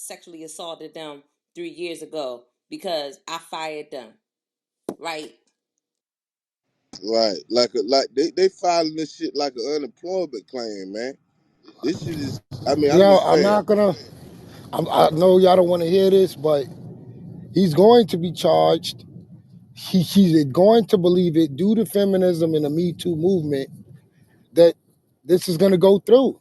sexually assaulted them 3 years ago because I fired them, right? Right. Like they filing this shit like an unemployment claim, man. This shit is. I mean, I'm Yo, just I'm saying. not gonna. I know y'all don't want to hear this, but he's going to be charged. He's going to believe it due to feminism and the Me Too movement that this is going to go through,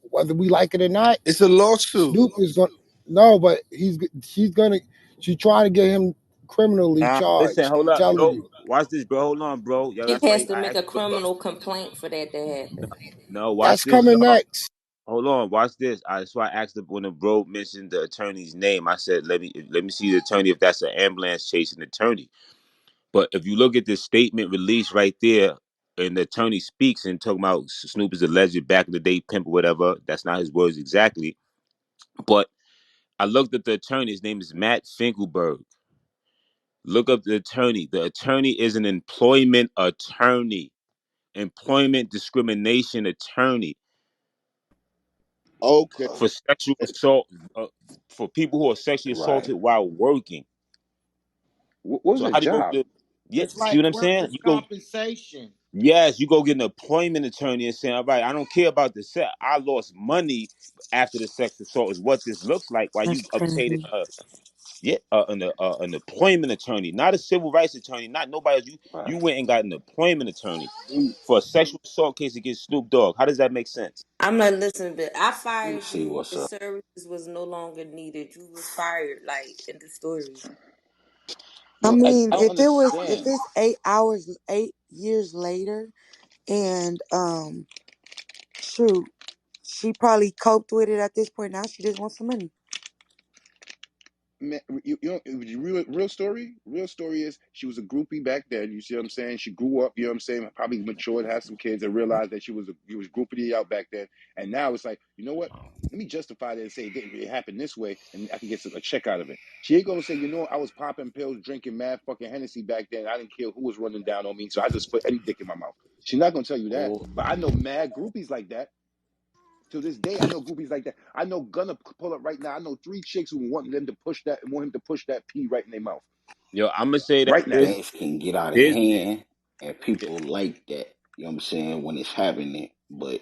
whether we like it or not. It's a lawsuit. Snoop is going. No, but she's going to. She's trying to get him criminally Listen, charged. hold I'm up, telling bro. you, Watch this, bro. Hold on, bro. Yeah, She that's has why to I make asked a you to look up. criminal complaint for that to happen. No, watch that's this, coming y'all. next. Hold on, watch this. That's why I asked when the bro mentioned the attorney's name. I said, let me see the attorney if that's an ambulance chasing attorney. But if you look at this statement released right there, and the attorney speaks and talking about Snoop is alleged back in the day pimp or whatever. That's not his words exactly. But I looked at the attorney. His name is Matt Finkelberg. Look up the attorney. The attorney is an employment attorney, employment discrimination attorney Okay. for sexual assault, for people who are sexually Right. assaulted while working. What was So her how do you go job? to? Yeah, It's see like what I'm saying? workers' You go. compensation. Yes, you go get an employment attorney and say, all right, I don't care about the sex. I lost money after the sex assault is what this looks like while That's you obtained crazy. an employment attorney, not a civil rights attorney, not nobody else. You Right. went and got an employment attorney for a sexual assault case against Snoop Dogg. How does that make sense? I'm not listening, but I Let me fired see you. what's Your up. services was no longer needed. You was fired, like in the story. I Yo, mean, I don't if understand. it's 8 hours, 8 years later, and shoot, she probably coped with it at this point. Now she just wants some money. Man, you know, real story is she was a groupie back then. You see what I'm saying? She grew up, you know what I'm saying? Probably matured, had some kids, and realized that she was groupie out back then. And now it's like, you know what? Let me justify that and say it happened this way, and I can get a check out of it. She ain't gonna say, you know, I was popping pills, drinking mad fucking Hennessy back then. I didn't care who was running down on me, so I just put any dick in my mouth. She's not gonna tell you that. Oh, But I know mad groupies like that. To this day, I know groupies like that. I know gonna pull up right now. I know three chicks who want them to push that, want him to push that pee right in their mouth Yo, I'm gonna say that right now. this, things can get out of this, hand, and people like that. You know what I'm saying, when it's happening. But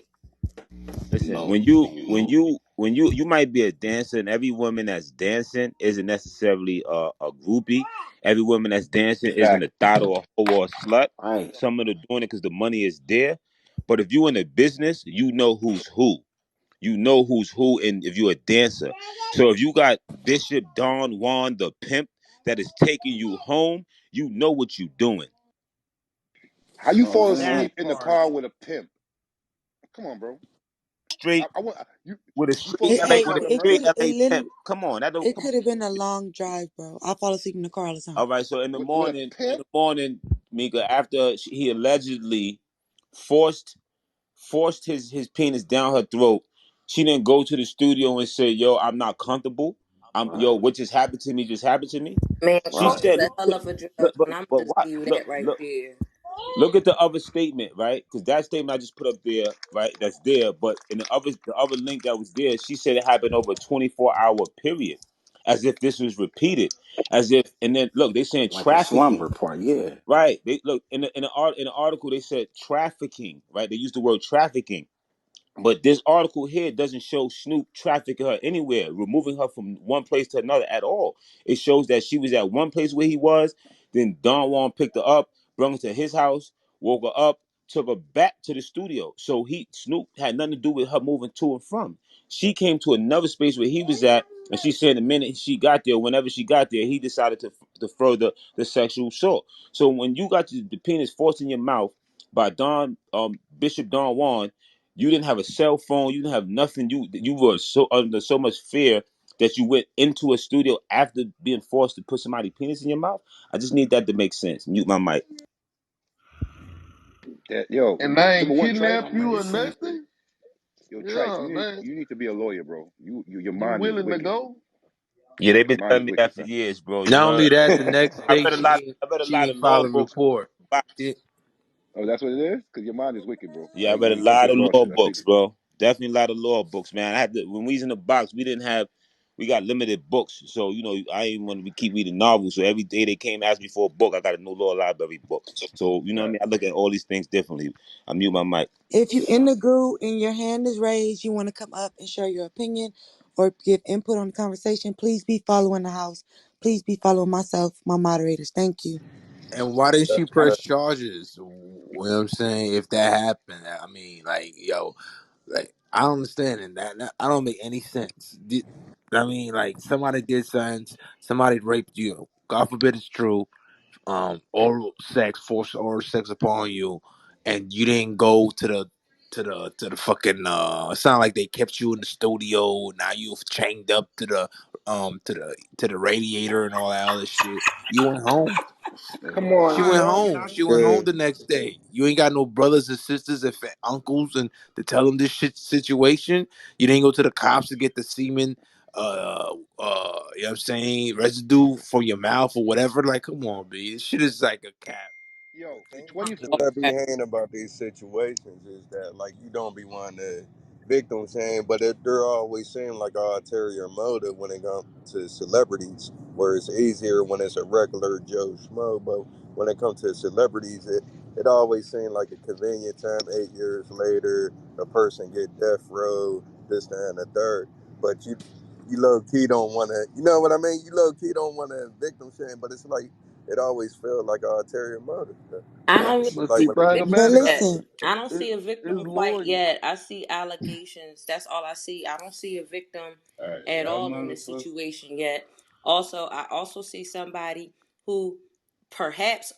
you listen, know, you might be a dancer, and every woman that's dancing isn't necessarily a groupie. Every woman that's dancing isn't Fact. a thought or a hoe or a slut. right. Some of them are doing it because the money is there. But if you in a business, you know who's who. You know who's who, and if you're a dancer. So if you got Bishop Don Juan, the pimp, that is taking you home, you know what you doing. How You you know what I'm fall saying? asleep That in the part. car with a pimp? Come on, bro. Straight I want you. with a You fall straight It, LA asleep hey, with a after a it straight murder could LA it pimp. literally Come on, that don't it come could on. have been a long drive, bro. I fall asleep in the car all the time. All right, so with a pimp? Mika, after he allegedly forced his penis down her throat, she didn't go to the studio and say, "Yo, I'm not comfortable. Right. What just happened to me just happened to me." Man, She coke Right. is said, a "Look, hell of a look, drug, but and I'm but gonna what? tell you that right there. Look at the other statement, right? Because that statement I just put up there, right? That's there. But in the other link that was there, she said it happened over a 24-hour period, as if this was repeated, as if. And then look, they saying Like the trafficking, slumber part, yeah. right? They look in the article they said trafficking, right? They used the word trafficking. But this article here doesn't show Snoop trafficking her anywhere, removing her from one place to another at all. It shows that she was at one place where he was, then Don Juan picked her up, brought her to his house, woke her up, took her back to the studio. So Snoop had nothing to do with her moving to and from. She came to another space where he was at, and she said the minute she got there, whenever she got there, he decided to further the sexual assault. So when you got the penis forced in your mouth by Bishop Don Juan, you didn't have a cell phone. You didn't have nothing. You were so under so much fear that you went into a studio after being forced to put somebody's penis in your mouth. I just need that to make sense. Mute my mic. That yo, And I number ain't one, Trife. That kidnap you makes or sense. nothing. Yo, Trife. Yeah, man. You need to be a lawyer, bro. Your You mind is willing to wicked. go? Yeah, they've Your been mind telling is me wicked, that for son. years, bro. You Not heard? only that, the next I day read a lot. I read a she lot ain't of law filing books. report. Box. Oh, that's what it is. Cause your mind is wicked, bro. Yeah, I read a You think lot this of raw law shit. I books, figured. bro. Definitely a lot of law books, man. I had to when we was in the box, we didn't have we got limited books. So I ain't want to keep reading novels. So every day they came ask me for a book, I got a new law library book. So you know what I Right. mean. I look at all these things differently. I mute my mic. If you in the group and your hand is raised, you want to come up and share your opinion or give input on the conversation, please be following the house. Please be following myself, my moderators. Thank you. And why didn't she That's press right. charges? You know what I'm saying? If that happened, I mean, like, yo, like, I don't understand it. That I don't make any sense. I mean, like, somebody did something, somebody raped you. God forbid it's true. Oral sex, forced oral sex upon you, and you didn't go to the fucking. It sounded like they kept you in the studio. Now you chained up to the radiator and all that other shit. You went home. Stay Come out of on, She my went man. home. business. She went Yeah. home the next day. You ain't got no brothers and sisters and uncles and to tell them this shit situation. You didn't go to the cops to get the semen, you know what I'm saying, residue from your mouth or whatever. Like, come on, B. This shit is like a cap. Yo, The in thing that be 2014. hating about these situations is that like you don't be wanting the victim saying, but they're always saying like a ulterior motive when it comes to celebrities, where it's easier when it's a regular Joe Schmo, but when it comes to celebrities, it always seems like a convenient time. 8 years later, a person get death row, this, that, and the third. But you low key don't want to, you know what I mean? You low key don't want to victim shame, but it's like it always felt like an ulterior motive. I don't really But Like see, see when it thing a comes victim to But about it, child yet. listen, I don't it see a it's victim quite lawyers. yet. I see allegations. That's all I see. I don't see a victim All right, at y'all all in this motherfuckers. situation yet. Also, I also see somebody who perhaps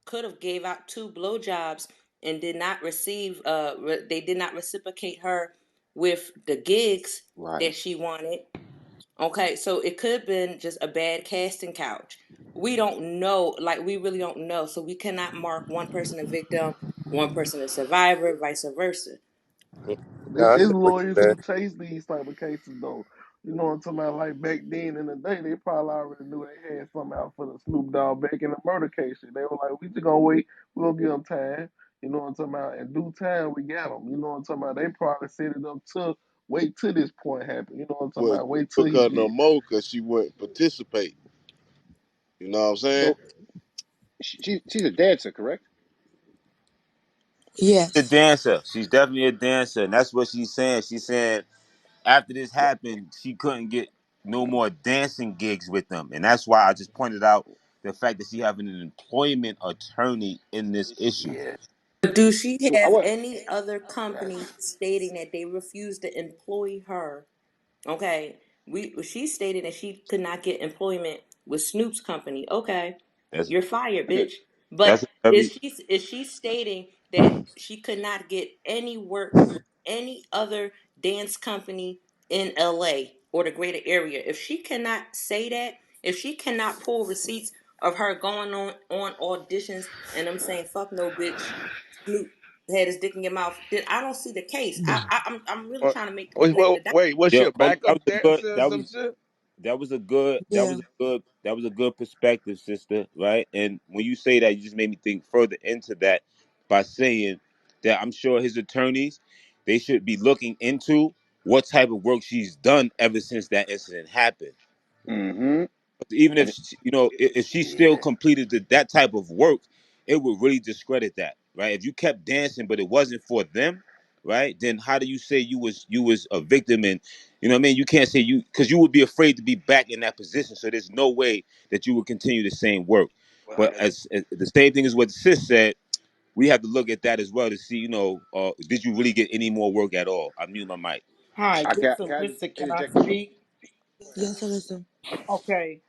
could have gave out two blowjobs and did not receive they did not reciprocate her with the gigs Right. that she wanted. Okay, so it could have been just a bad casting couch. We don't know, like we really don't know. So we cannot mark one person a victim, one person a survivor, vice versa. yeah, I It's feel what lawyers you're who saying. chase these type of cases, though. You know what I'm talking about? Like back then in the day, they probably already knew they had something out for the Snoop Dogg back in the murder case. Shit. They were like, we just gonna wait. We gonna give them time. You know what I'm talking about? In due time, we got them. You know what I'm talking about? They probably set it up to wait till this point happen. You know what I'm talking Would about? Wait till book he her no get. more because she wouldn't participate. You know what I'm saying? So she's a dancer, correct? A yes. dancer. She's definitely a dancer, and that's what she's saying. She's saying after this happened, she couldn't get no more dancing gigs with them, and that's why I just pointed out the fact that she having an employment attorney in this issue. Yeah. Do she So I have want. any other company stating that they refuse to employ her? Okay, she stated that she could not get employment with Snoop's company. Okay, That's you're fired, That's it. bitch. But that's a very is she stating that she could not get any work with any other dance company in LA or the greater area? If she cannot say that, if she cannot pull receipts of her going on auditions and I'm saying fuck no, bitch, Snoop had his dick in your mouth, then I don't see the case. I'm really What, trying to make connect the wait, dots. wait, was she yeah. a That was backup a good. dancer or That some was shit? that was a good. That Yeah. was a good. That was a good perspective, sister. Right. And when you say that, you just made me think further into that by saying that I'm sure his attorneys they should be looking into what type of work she's done ever since that incident happened. Mm-hmm. Even if And if she still Yeah. completed that type of work, it would really discredit that, right? If you kept dancing, but it wasn't for them, right? Then how do you say you was a victim? And you know what I mean? You can't say you because you would be afraid to be back in that position. So there's no way that you would continue the same work. But as the same thing as what sis said, we have to look at that as well to see, did you really get any more work at all? I mute my mic. Hi, I listen, can listen, can I interject this. speak? Yes, Alyssa. Okay.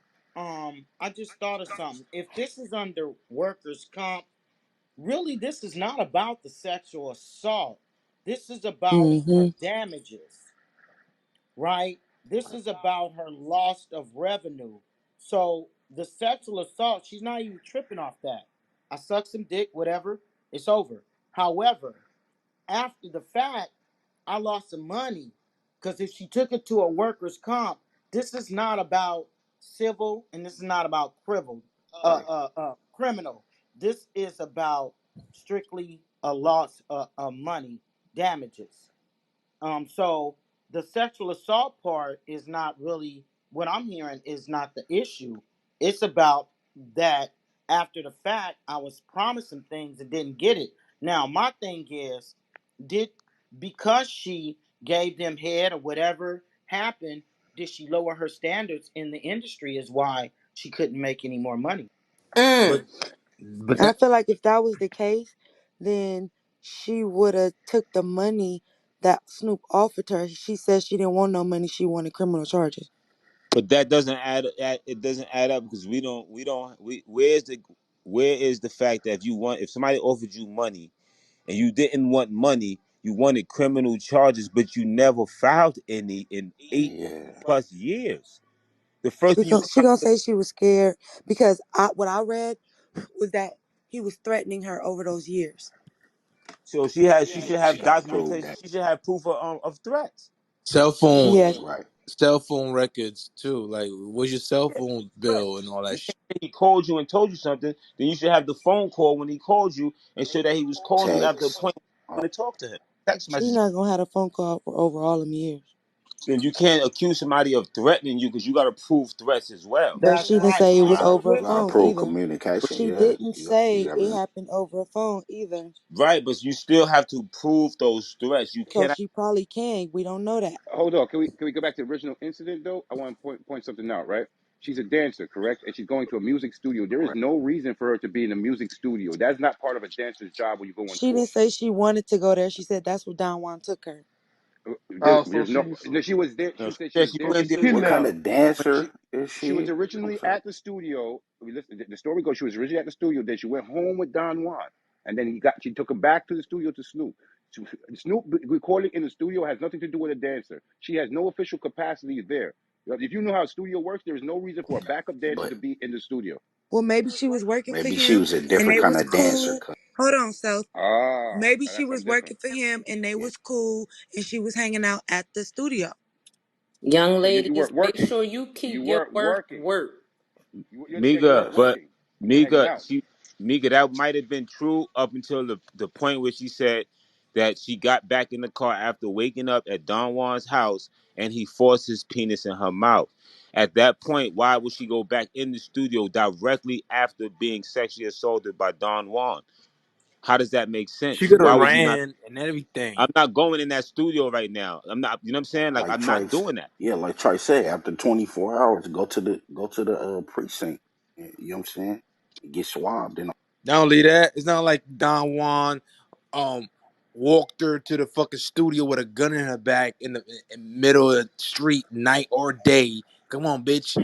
I just thought of something. If this is under workers' comp, really this is not about the sexual assault. This is about Mm-hmm. her damages, right? This is about her loss of revenue. So the sexual assault, she's not even tripping off that. I suck some dick, whatever, it's over. However, after the fact, I lost some money because if she took it to a workers' comp, this is not about civil and this is not about criminal. This is about strictly a loss of money damages. So the sexual assault part is not really what I'm hearing is not the issue. It's about that after the fact, I was promised some things and didn't get it. Now, my thing is, did because she gave them head or whatever happened, did she lower her standards in the industry? Is why she couldn't make any more money. Mm. But but I that feel like if that was the case, then she would have took the money that Snoop offered her. She said she didn't want no money. She wanted criminal charges. But that doesn't it doesn't add up because we where is the fact that if somebody offered you money and you didn't want money, you wanted criminal charges, but you never filed any in eight Yeah. plus years. The first thing you She filed, gonna say she was scared because what I read was that he was threatening her over those years. so she should She have got to prove documentation. that. She should have proof of threats. cell phone Yeah, Right. cell phone records too. Like, what's your cell phone Right. bill and all You that can't shit? say he called you and told you something. Then you should have the phone call when he called you and show that he was calling you after a Text. point Uh, when to talk to him. Text she's message. not gonna have a phone call for over all them years. Then you can't accuse somebody of threatening you because you got to prove threats as well. But That's she didn't right. say it you was And got over a with you got to phone prove either. communication. She Yeah. didn't You say it got happened over a phone either. Right, but you still have to prove those threats. You So cannot. she probably can. We don't know that. Hold on. Can we go back to the original incident though? I want to point something out, right? She's a dancer, correct? And she's going to a music studio. There is right. no reason for her to be in a music studio. That's not part of a dancer's job when you go on She tour. didn't say she wanted to go there. She said that's what Don Juan took her. There, Oh, so there's no. she's No, she was there. No, She said she yeah, was she there so at the went she there. What studio. kind kidnapped. of She dancer is she was she? I'm originally sorry. at the studio. Listen, the story goes she was originally at the studio. Then she went home with Don Juan, and then she took him back to the studio to Snoop. Snoop recording in the studio has nothing to do with a dancer. She has no official capacity there. If you know how a studio works, there is no reason for a backup dancer But to be in the studio. Well, maybe she was working for maybe she him was a and different they kind was of dancer. cool. Hold on, so maybe Now she that's was something different. working for him and they Yeah. was cool and she was hanging out at the studio. Young So you ladies, weren't make working. sure you You keep your weren't worth working. work. You understand? You Miga, weren't but working. You were hanging Miga, out. Miga, that might have been true up until the point where she said that she got back in the car after waking up at Don Juan's house and he forced his penis in her mouth. At that point, why would she go back in the studio directly after being sexually assaulted by Don Juan? How does that make She sense? could have Why would you not? ran and everything. I'm not going in that studio right now. I'm not. You know what I'm saying? Like Like I'm not Trice, doing that. yeah, like Trice said, after 24 hours, go to the precinct. You know what I'm saying? Get swabbed and Not only that, it's not like Don Juan um walked her to the fucking studio with a gun in her back in middle of the street, night or day. Come on, bitch.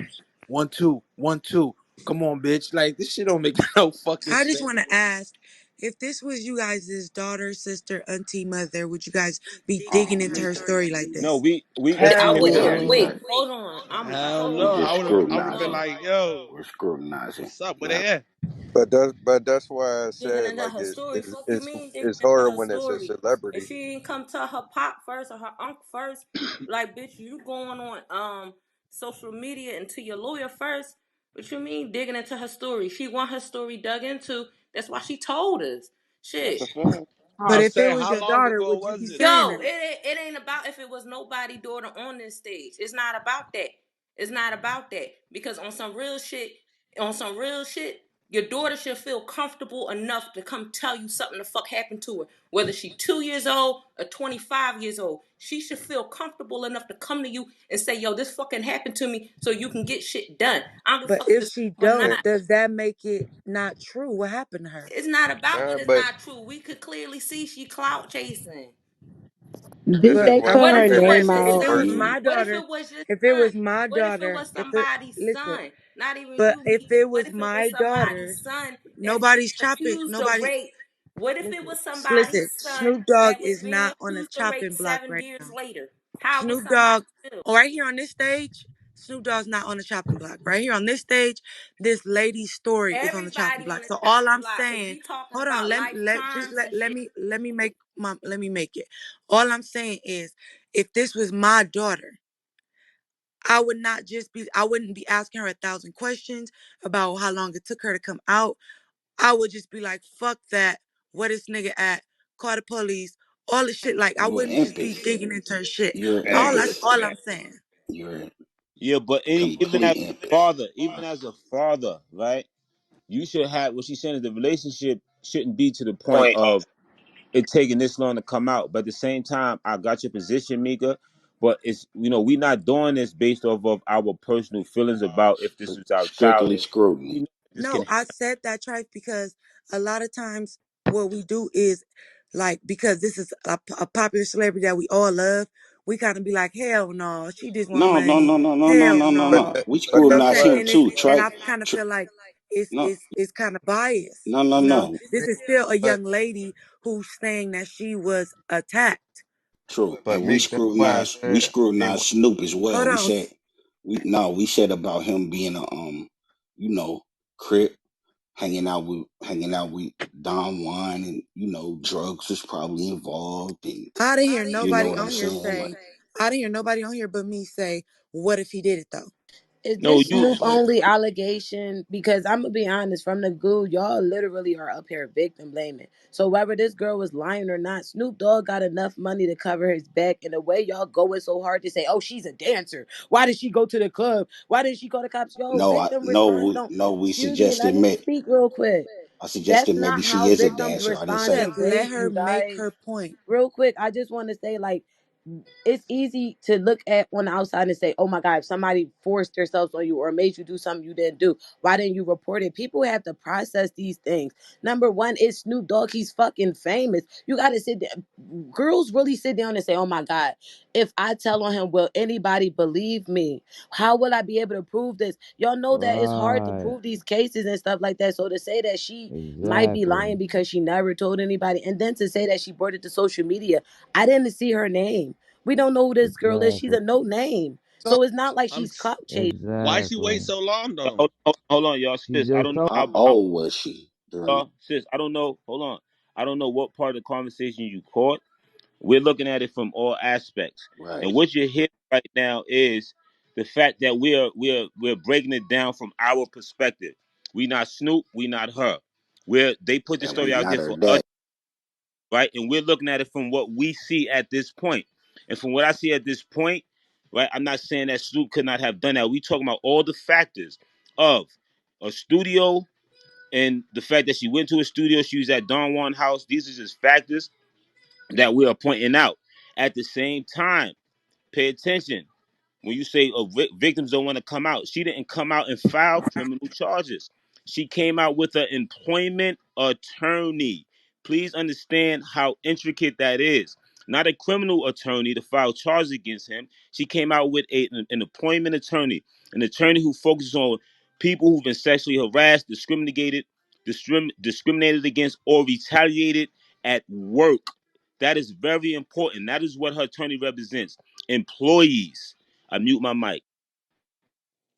1 2 1 2. Come on, bitch. Like, this shit don't make no fucking I just sense. want to ask if this was you guys' daughter, sister, auntie, mother, would you guys be digging into her story like No, this? we Yeah, I Hell would. no. Wait, Yes. right. hold on. Hell Hold We no. on. just I would have been scrutinizing. like, No, yo, We're scrutinizing. what's up? Where Yeah. they at? But that's why I digging said into like her story. Fuck you it's mean digging it's into hard her when it's a story? If celebrity. she didn't come tell her pop first or her uncle first, like bitch, you going on social media and to your lawyer first. What you mean digging into her story? She want her story dug into. That's why she told us. That's Shit. a fact. But I'm if it saying, was how your long daughter, ago would you was be it? saying Yo, that? it ain't about if it was nobody daughter on this stage. It's not about that. It's not about that. Because on some real shit, your daughter should feel comfortable enough to come tell you something the fuck happened to her. Whether she 2 years old or 25 years old. She should feel comfortable enough to come to you and say, yo, this fucking happened to me so you can get shit done. I don't give a But fuck if if it's she or don't, And, not. does that make it not true? What happened to her? It's not about that it's but not true. We could clearly see she clout chasing. Did this is But they what call What her if it was name this is if just out? it hard. was son? She my What if daughter, it was just if it was son? my What if it daughter, was if it somebody's listen, son? Not even but you, if me. it What was if it was my daughter, somebody's son that's being nobody's chopping. accused of Nobody rape? What if it listen. was somebody's Listen. son Snoop Dogg that was is being not on a accused of rape chopping block 7 years now. later? How would Snoop somebody Dogg, feel? right here on this stage, Snoop Dogg's not on the chopping block. Right here on this stage, this lady's story is on the chopping Everybody block. on the So all chopping I'm block because saying, we talking hold on, about let life let just terms and shit. let me make it. All I'm saying is, if this was my daughter, I wouldn't be asking her 1,000 questions about how long it took her to come out. I would just be like, fuck that. Where this nigga at? Call the police. All the shit. Like I You an wouldn't just be empty. digging into her shit. You're an All empty. that's all I'm saying. You're a Yeah, but even as complete a empty. father, even as a father, right? You should have what she's saying is the relationship shouldn't be to the point of it taking this long to come out. But at the same time, I got your position, Mika. But it's we not doing this based off of our personal feelings about if this was our child. Strictly We scrutiny. know this can No, I said that, Trife, because a lot of times what we do is like, because this is a popular celebrity that we all love, we kind of be like, hell no, she just want No, no, money. no, no, no, no, Hell no, no, But no. no. We You know what I'm scrutinize saying? him but And it's, too. and Try, I kind of tr feel like it's no, it's it's kind of biased. no, no, You know, no. this is still a but young lady who's saying that she was attacked. True. but And we Meek, that's why I said they scrutinize want. Snoop as well. Hold We on. said we said about him being a you know, crip, hanging out with Don Juan, and drugs was probably involved, and I didn't hear you know nobody what I'm on here saying? Like, say, I didn't hear nobody on here but me say, what if he did it though? Is no this you. Snoop only allegation? Because I'm gonna be honest, from the goo, y'all literally are up here victim blaming. So whether this girl was lying or not, Snoop Dogg got enough money to cover his back. And the way y'all going so hard to say, "Oh, she's a dancer. Why did she go to the club? Why didn't she call the cops?" Yo, no, victim response don't. we Excuse me, let suggested me speak real quick. I That's suggested maybe not she how is a victims dancer. I didn't respond say to Said, that. let hate, her you make guys. her point. Real quick, I just want to say, like, it's easy to look at on the outside and say, oh my God, if somebody forced themselves on you or made you do something you didn't do, why didn't you report it? People have to process these things. Number one, it's Snoop Dogg. He's fucking famous. You got to sit there. Girls really sit down and say, oh my God, if I tell on him, will anybody believe me? How will I be able to prove this? Y'all know that it's hard to Right. prove these cases and stuff like that. So to say that she might be Exactly. lying because she never told anybody, and then to say that she brought it to social media, I didn't see her name. We don't know who this girl is. She's Exactly. a no name. So So it's not like I'm. she's clout chasing. Why she wait Exactly. so long though? Hold on, y'all. She Sis, I just don't know. told How old was she during it? Sis, I don't know. Hold on. I don't know what part of the conversation you caught. We're looking at it from all aspects, Right. and what you're hearing right now is the fact that we're breaking it down from our perspective. We not Snoop. We not her. They put the And we story out not there her for us, dad. right? And we're looking at it from what we see at this point. And from what I see at this point, right? I'm not saying that Snoop could not have done that. We talking about all the factors of a studio and the fact that she went to a studio, she was at Don Juan house. These are just factors that we are pointing out. At the same time, pay attention. When you say victims don't want to come out, she didn't come out and file criminal charges. She came out with an employment attorney. Please understand how intricate that is. Not a criminal attorney to file charges against him. She came out with an employment attorney, an attorney who focuses on people who've been sexually harassed, discriminated against, or retaliated at work. That is very important. That is what her attorney represents. Employees. I mute my mic.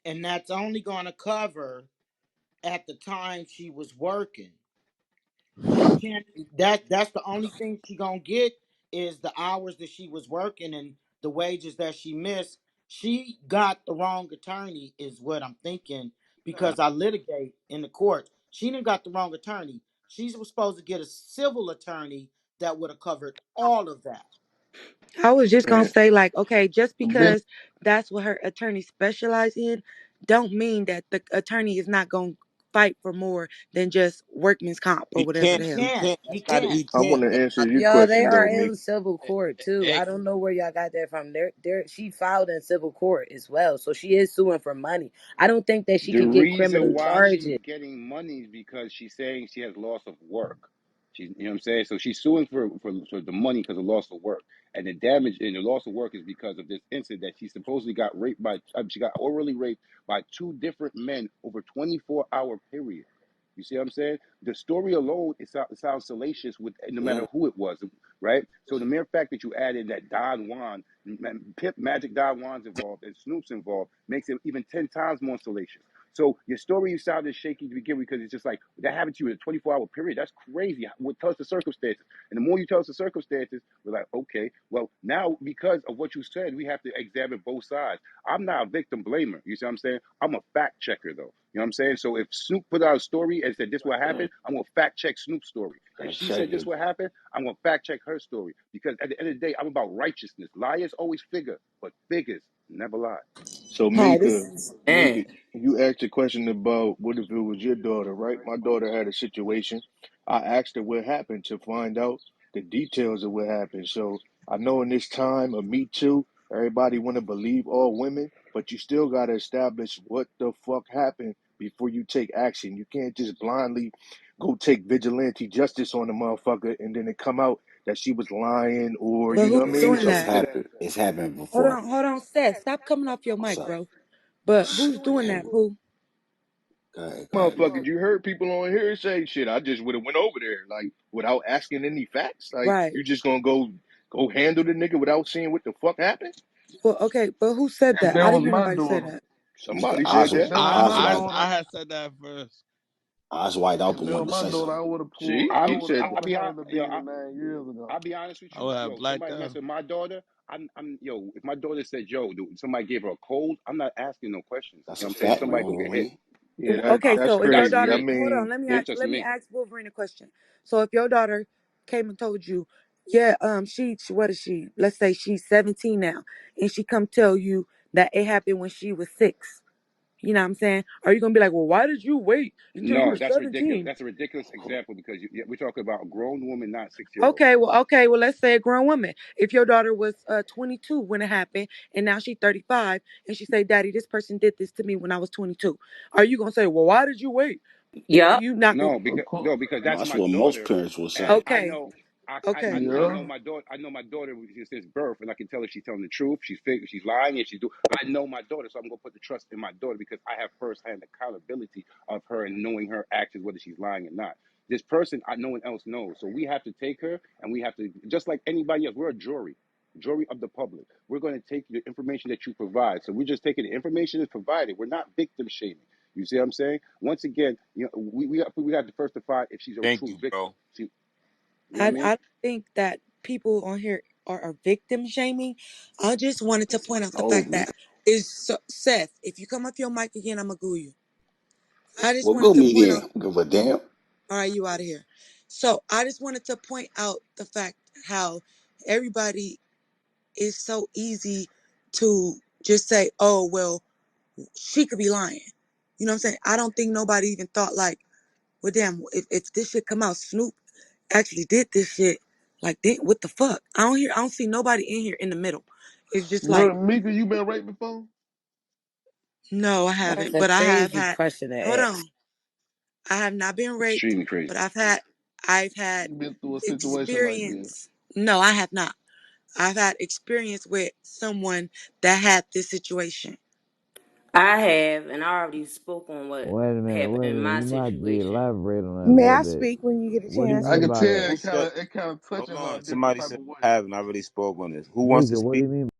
And that's only going to cover at the time she was working. She can't. That's the only thing she gonna get is the hours that she was working and the wages that she missed. She got the wrong attorney, is what I'm thinking, because I litigate in the court. She didn't got the wrong attorney. She was supposed to get a civil attorney that would have covered all of that. I was just gonna Man, say, like, okay, just but because that's what her attorney specialize in, don't mean that the attorney is not gonna fight for more than just workman's comp or He whatever can't. the He hell. can't. He That's not. can't. He I can't. want to That's answer not. your Yo, they question though, are Meek. in civil court too. Hey, I don't know where y'all got that from. She filed in civil court as well, so she is suing for money. I don't think that she The can get reason criminal why she's charges. getting money is because she's saying she has loss of work. She's, you know what I'm saying? So she's suing for the money because of loss of work. And the damage and the loss of work is because of this incident that she supposedly got raped by, she got orally raped by two different men over 24-hour period. You see what I'm saying? The story alone, it sounds salacious with no matter Yeah. who it was, right? So the mere fact that you added that Don Juan, Pip Magic Don Juan's involved and Snoop's involved makes it even 10 times more salacious. So your story you sounded shaky to begin with because it's just like that happened to you in a 24-hour period. That's crazy. Tell us the circumstances. And the more you tell us the circumstances, we're like, okay, well, now because of what you said, we have to examine both sides. I'm not a victim blamer. You see what I'm saying? I'm a fact checker though. You know what I'm saying? So if Snoop put out a story and said this what happened, I'm gonna fact check Snoop's story. If Fact she said this checking. what happened, I'm gonna fact check her story because at the end of the day, I'm about righteousness. Liars always figure, but figures never lie. So Hi, this Mika, is Mika, Man, you asked a question about what if it was your daughter, right? My daughter had a situation. I asked her what happened to find out the details of what happened. So I know in this time of Me Too, everybody want to believe all women, but you still got to establish what the fuck happened before you take action. You can't just blindly go take vigilante justice on the motherfucker and then it come out that she was lying or But you know what I who's mean? doing So that? It's happened Hold before. on, hold on, Seth. Stop coming off your What's mic, up? bro. But Shh. who's doing Hey, that, Pooh? go ahead, man. motherfuckers, you heard people on here say shit. I just would have went over there like without asking any facts. Like Right. you just gonna go handle the nigga without seeing what the fuck happened. Well, okay, but who said If that? that I was didn't hear my nobody say daughter, that. somebody Oz, said was- that. If that was Oz, my white, daughter, I had said that first. Oz white if open that was wanted to my say daughter, something. I would have pulled. See, I you would have said pulled her in the yo, bean 9 years ago. I'll be honest with I you. would have Yo, blacked somebody out. mess with my daughter. Yo, if my daughter said, yo, somebody gave her a cold, I'm not asking no questions. That's You know a what I'm saying? fact, Somebody go get hit. Wolverine. Yeah, Okay, that's so if your That's crazy. I daughter, me. hold on, mean, It's just let me me. ask Wolverine a question. So if your daughter came and told you, yeah, she what is she? Let's say she's 17 now, and she come tell you that it happened when she was 6. You know what I'm saying? Are you gonna be like, well, why did you wait until you No, were that's ridiculous. 17? That's a ridiculous example because we're talking about a grown woman, not 6 year old. Okay, well, let's say a grown woman. If your daughter was 22 when it happened, and now she's 35, and she say, "Daddy, this person did this to me when I was 22," are you gonna say, "Well, why did you wait?" yup. You not gonna? No, of because course. no, because No, that's that's my what most daughter, parents will and say. I Okay, know, okay. I Yeah. know my daughter. I know my daughter since birth, and I can tell if she's telling the truth, she's fake, she's lying, and she's do. I know my daughter, so I'm gonna put the trust in my daughter because I have firsthand accountability of her and knowing her actions, whether she's lying or not. This person, no one else knows, so we have to take her, and we have to just like anybody else. We're a jury of the public. We're going to take the information that you provide. So we're just taking the information that's provided. We're not victim shaming. You see what I'm saying? Once again, we got to first define if she's a Thank true you, victim. bro. She, you know what I I mean? don't think that people on here are victim shaming. I just wanted to point out the No, fact Mika. that Seth. If you come off your mic again, I'm gonna goo you. I just Well, wanted go to me point out. then. Give a damn. All right, you out of here. So I just wanted to point out the fact how everybody is so easy to just say, "Oh well, she could be lying." You know what I'm saying? I don't think nobody even thought like, "Well, damn, if this shit come out, Snoop actually did this shit. Like, then what the fuck?" I don't see nobody in here in the middle. It's just like, Mika, you been raped before? no, I That's haven't, a but I have crazy had. question to Hold ask. on, I have not been raped, Extremely but crazy. I've had You been through a situation like this? experience. No, I have not. I've had experience with someone that had this situation. I have, and I already spoke on what Wait a minute, happened wait a in minute. my You might have to situation. elaborate on that a May little I bit. speak when you get a What do you chance? I mean could by tell that? Who said? it kind of Hold touching her a on. different Somebody type said of way. I haven't. I already spoke on this. Who wants to Mika, what do speak? you mean